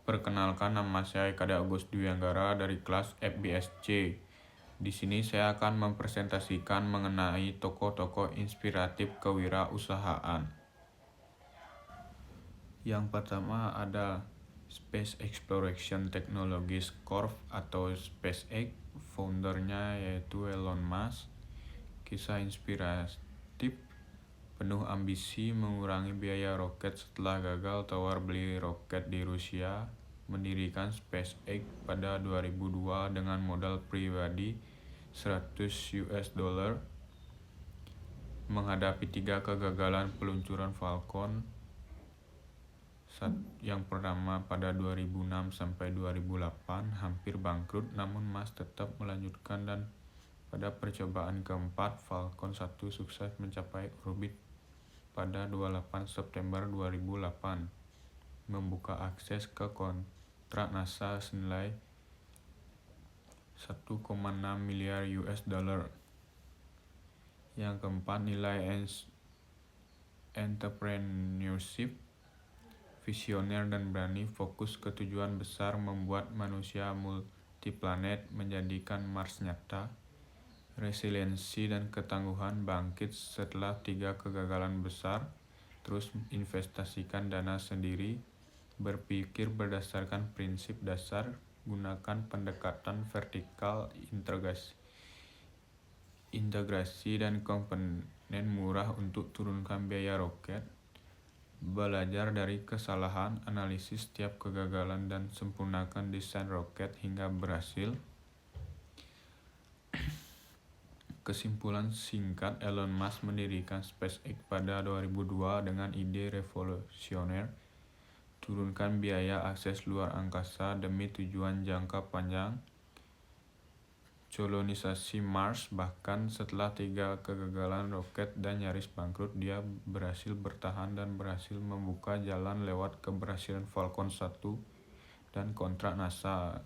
Perkenalkan, nama saya Kade Agus Dwianggara dari kelas FBSC. Di sini saya akan mempresentasikan mengenai tokoh-tokoh inspiratif kewirausahaan. Yang pertama ada Space Exploration Technologies Corp atau SpaceX, foundernya yaitu Elon Musk. Kisah inspiratif penuh ambisi mengurangi biaya roket setelah gagal tawar beli roket di Rusia, mendirikan SpaceX pada 2002 dengan modal pribadi $100 menghadapi 3 kegagalan peluncuran Falcon. Yang pertama pada 2006 sampai 2008 hampir bangkrut, namun Musk tetap melanjutkan dan pada percobaan keempat Falcon 1 sukses mencapai orbit pada 28 September 2008, membuka akses ke kontrak NASA senilai $1,6 miliar. Yang keempat, nilai entrepreneurship, visioner dan berani, fokus ke tujuan besar membuat manusia multiplanet, menjadikan Mars nyata. Resiliensi dan ketangguhan, bangkit setelah 3 kegagalan besar, terus investasikan dana sendiri, berpikir berdasarkan prinsip dasar, gunakan pendekatan vertikal, integrasi dan komponen murah untuk turunkan biaya roket, belajar dari kesalahan, analisis setiap kegagalan dan sempurnakan desain roket hingga berhasil. Kesimpulan singkat, Elon Musk mendirikan SpaceX pada 2002 dengan ide revolusioner, turunkan biaya akses luar angkasa demi tujuan jangka panjang, kolonisasi Mars. Bahkan setelah 3 kegagalan roket dan nyaris bangkrut, dia berhasil bertahan dan berhasil membuka jalan lewat keberhasilan Falcon 1 dan kontrak NASA.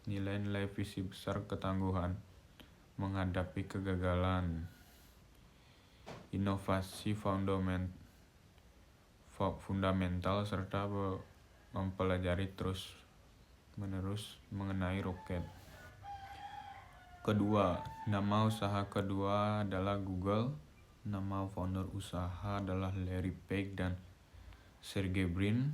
Nilai-nilai visi besar, ketangguhan menghadapi kegagalan, inovasi fundamental, serta mempelajari terus-menerus mengenai roket. Kedua, nama usaha kedua adalah Google. Nama founder usaha adalah Larry Page dan Sergey Brin.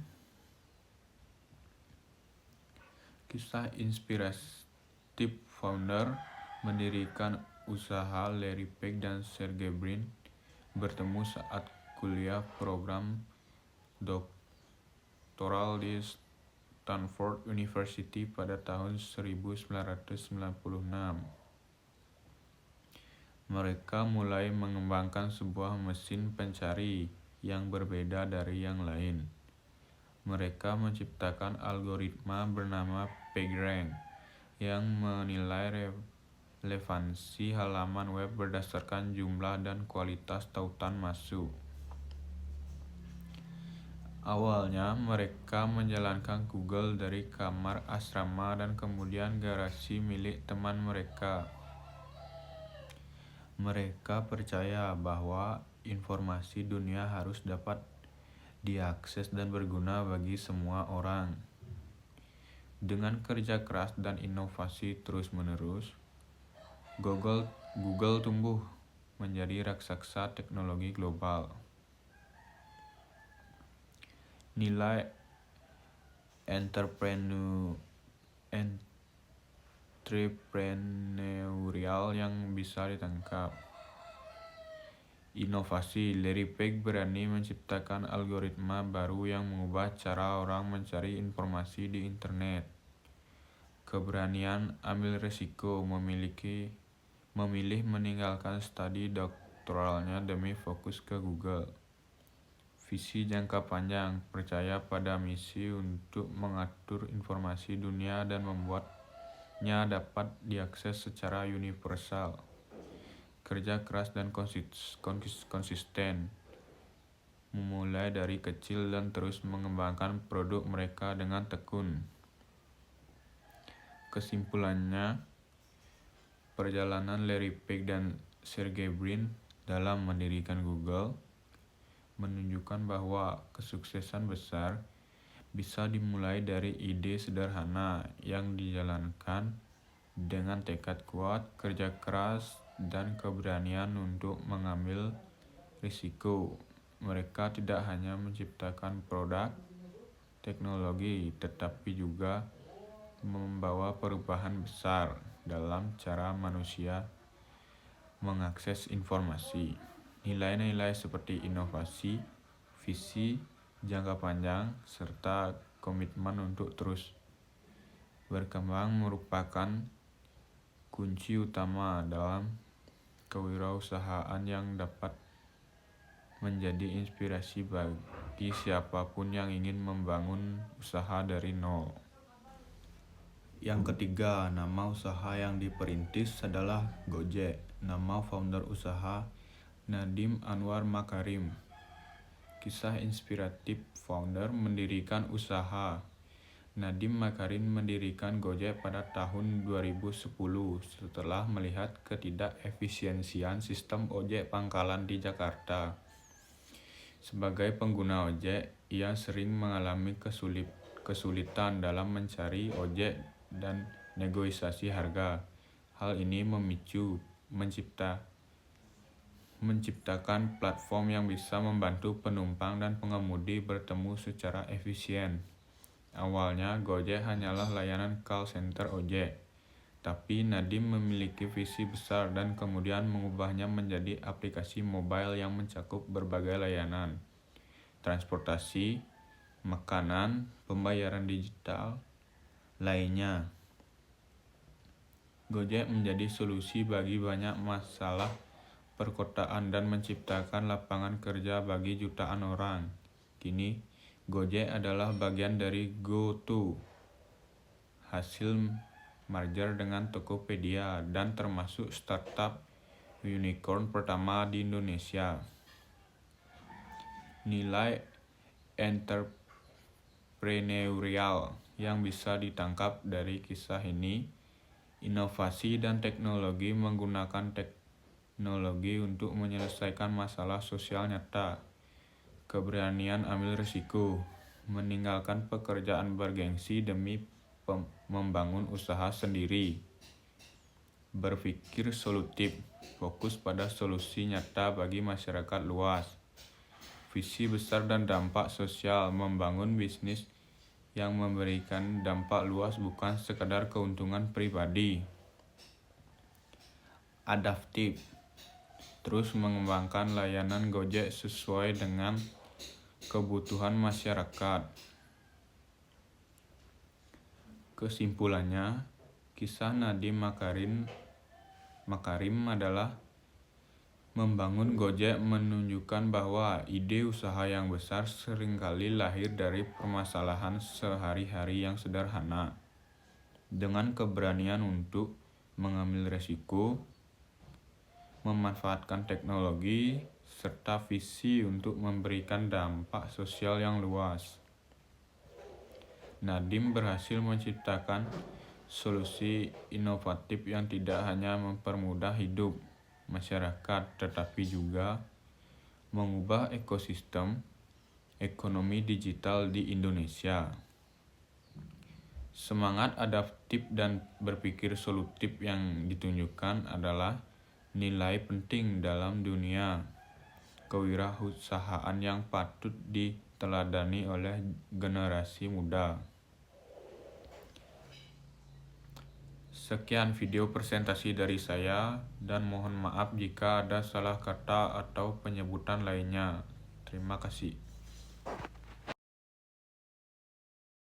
Kisah inspiratif founder mendirikan usaha. Larry Page dan Sergey Brin bertemu saat kuliah program doktoral di Stanford University pada tahun 1996. Mereka mulai mengembangkan sebuah mesin pencari yang berbeda dari yang lain. Mereka menciptakan algoritma bernama PageRank yang menilai relevansi halaman web berdasarkan jumlah dan kualitas tautan masuk. Awalnya mereka menjalankan Google dari kamar asrama dan kemudian garasi milik teman mereka. Mereka percaya bahwa informasi dunia harus dapat diakses dan berguna bagi semua orang. Dengan kerja keras dan inovasi terus-menerus, Google tumbuh menjadi raksasa teknologi global. Nilai entrepreneurial yang bisa ditangkap. Inovasi, Larry Page berani menciptakan algoritma baru yang mengubah cara orang mencari informasi di internet. Keberanian ambil risiko, memilih meninggalkan studi doktoralnya demi fokus ke Google. Visi jangka panjang, percaya pada misi untuk mengatur informasi dunia dan membuatnya dapat diakses secara universal. Kerja keras dan konsisten, memulai dari kecil dan terus mengembangkan produk mereka dengan tekun. Kesimpulannya, perjalanan Larry Page dan Sergey Brin dalam mendirikan Google menunjukkan bahwa kesuksesan besar bisa dimulai dari ide sederhana yang dijalankan dengan tekad kuat, kerja keras, dan keberanian untuk mengambil risiko. Mereka tidak hanya menciptakan produk teknologi, tetapi juga membawa perubahan besar dalam cara manusia mengakses informasi. Nilai-nilai seperti inovasi, visi jangka panjang, serta komitmen untuk terus berkembang merupakan kunci utama dalam kewirausahaan yang dapat menjadi inspirasi bagi siapapun yang ingin membangun usaha dari nol. Yang ketiga, nama usaha yang diperintis adalah Gojek. Nama founder usaha Nadiem Anwar Makarim. Kisah inspiratif founder mendirikan usaha. Nadiem Makarim mendirikan Gojek pada tahun 2010 setelah melihat ketidakefisiensian sistem ojek pangkalan di Jakarta. Sebagai pengguna ojek, ia sering mengalami kesulitan dalam mencari ojek dan negosiasi harga. Hal ini memicu menciptakan platform yang bisa membantu penumpang dan pengemudi bertemu secara efisien. Awalnya Gojek hanyalah layanan call center ojek, tapi Nadiem memiliki visi besar dan kemudian mengubahnya menjadi aplikasi mobile yang mencakup berbagai layanan, transportasi, makanan, pembayaran digital lainnya. Gojek menjadi solusi bagi banyak masalah perkotaan dan menciptakan lapangan kerja bagi jutaan orang. Kini, Gojek adalah bagian dari GoTo, hasil merger dengan Tokopedia, dan termasuk startup unicorn pertama di Indonesia. Nilai entrepreneurial yang bisa ditangkap dari kisah ini: inovasi dan teknologi menggunakan teknologi untuk menyelesaikan masalah sosial nyata, keberanian ambil risiko, meninggalkan pekerjaan bergengsi demi membangun usaha sendiri, berpikir solutif, fokus pada solusi nyata bagi masyarakat luas, visi besar dan dampak sosial, membangun bisnis yang memberikan dampak luas bukan sekadar keuntungan pribadi. Adaptif, terus mengembangkan layanan Gojek sesuai dengan kebutuhan masyarakat. Kesimpulannya, kisah Nadiem Makarim adalah membangun Gojek menunjukkan bahwa ide usaha yang besar seringkali lahir dari permasalahan sehari-hari yang sederhana. Dengan keberanian untuk mengambil risiko, memanfaatkan teknologi, serta visi untuk memberikan dampak sosial yang luas, Nadiem berhasil menciptakan solusi inovatif yang tidak hanya mempermudah hidup masyarakat, tetapi juga mengubah ekosistem ekonomi digital di Indonesia. Semangat adaptif dan berpikir solutif yang ditunjukkan adalah nilai penting dalam dunia kewirausahaan yang patut diteladani oleh generasi muda. Sekian video presentasi dari saya, dan mohon maaf jika ada salah kata atau penyebutan lainnya. Terima kasih.